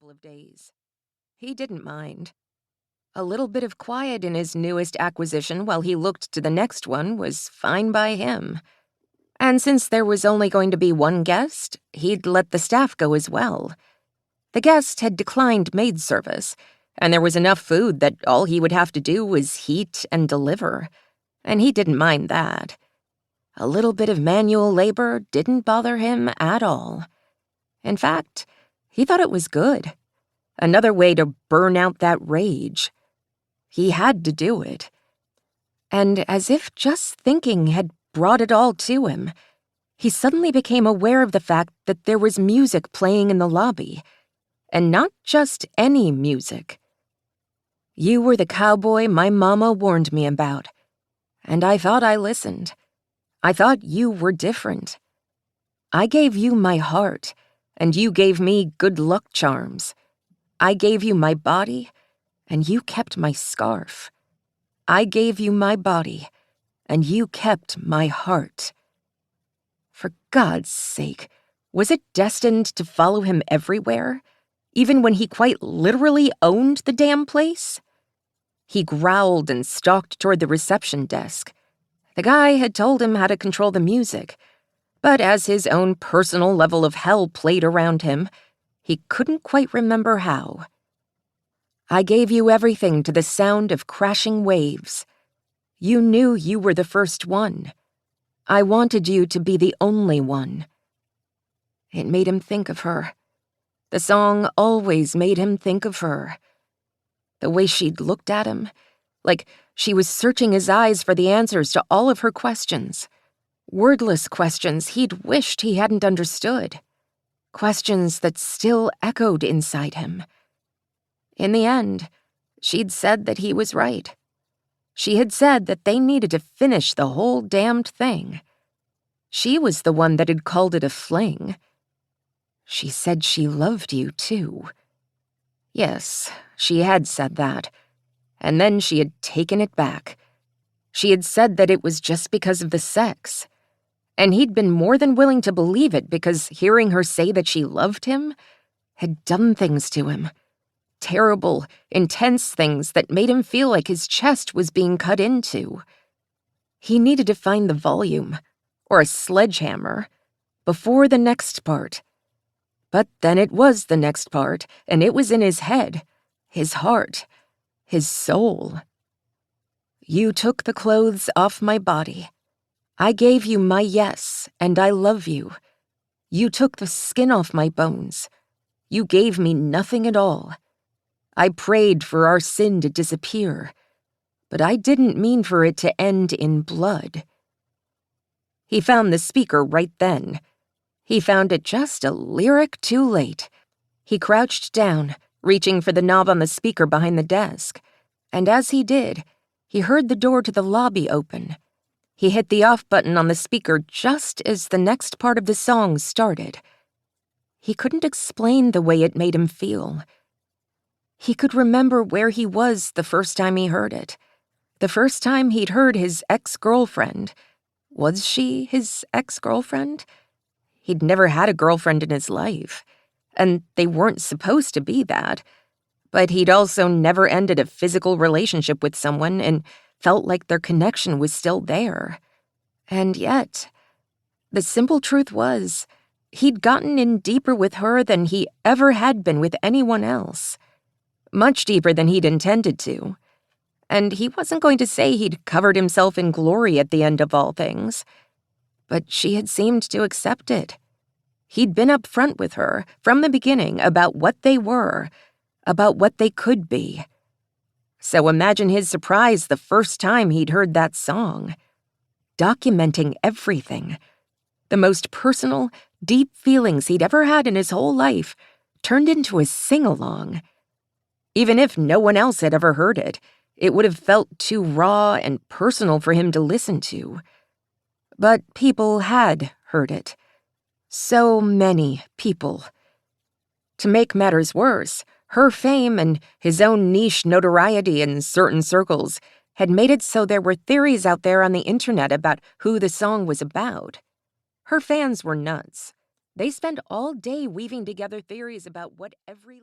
couple of days. He didn't mind. A little bit of quiet in his newest acquisition while he looked to the next one was fine by him. And since there was only going to be one guest, he'd let the staff go as well. The guest had declined maid service, and there was enough food that all he would have to do was heat and deliver, and he didn't mind that. A little bit of manual labor didn't bother him at all. In fact, he thought it was good. Another way to burn out that rage. He had to do it. And as if just thinking had brought it all to him, he suddenly became aware of the fact that there was music playing in the lobby. And not just any music. You were the cowboy my mama warned me about. And I thought I listened. I thought you were different. I gave you my heart, and you gave me good luck charms. I gave you my body, and you kept my scarf. I gave you my body, and you kept my heart. For God's sake, was it destined to follow him everywhere, even when he quite literally owned the damn place? He growled and stalked toward the reception desk. The guy had told him how to control the music, but as his own personal level of hell played around him, he couldn't quite remember how. I gave you everything to the sound of crashing waves. You knew you were the first one. I wanted you to be the only one. It made him think of her. The song always made him think of her. The way she'd looked at him, like she was searching his eyes for the answers to all of her questions. Wordless questions he'd wished he hadn't understood. Questions that still echoed inside him. In the end, she'd said that he was right. She had said that they needed to finish the whole damned thing. She was the one that had called it a fling. She said she loved you, too. Yes, she had said that. And then she had taken it back. She had said that it was just because of the sex. And he'd been more than willing to believe it because hearing her say that she loved him had done things to him. Terrible, intense things that made him feel like his chest was being cut into. He needed to find the volume, or a sledgehammer, before the next part. But then it was the next part, and it was in his head, his heart, his soul. You took the clothes off my body. I gave you my yes, and I love you. You took the skin off my bones. You gave me nothing at all. I prayed for our sin to disappear, but I didn't mean for it to end in blood. He found the speaker right then. He found it just a lyric too late. He crouched down, reaching for the knob on the speaker behind the desk, and as he did, he heard the door to the lobby open. He hit the off button on the speaker just as the next part of the song started. He couldn't explain the way it made him feel. He could remember where he was the first time he heard it. The first time he'd heard his ex-girlfriend. Was she his ex-girlfriend? He'd never had a girlfriend in his life, and they weren't supposed to be that. But he'd also never ended a physical relationship with someone and felt like their connection was still there. And yet, the simple truth was, he'd gotten in deeper with her than he ever had been with anyone else. Much deeper than he'd intended to. And he wasn't going to say he'd covered himself in glory at the end of all things. But she had seemed to accept it. He'd been upfront with her, from the beginning, about what they were, about what they could be. So imagine his surprise the first time he'd heard that song. Documenting everything. The most personal, deep feelings he'd ever had in his whole life turned into a sing-along. Even if no one else had ever heard it, it would have felt too raw and personal for him to listen to. But people had heard it. So many people. To make matters worse, her fame and his own niche notoriety in certain circles had made it so there were theories out there on the internet about who the song was about. Her fans were nuts. They spent all day weaving together theories about what every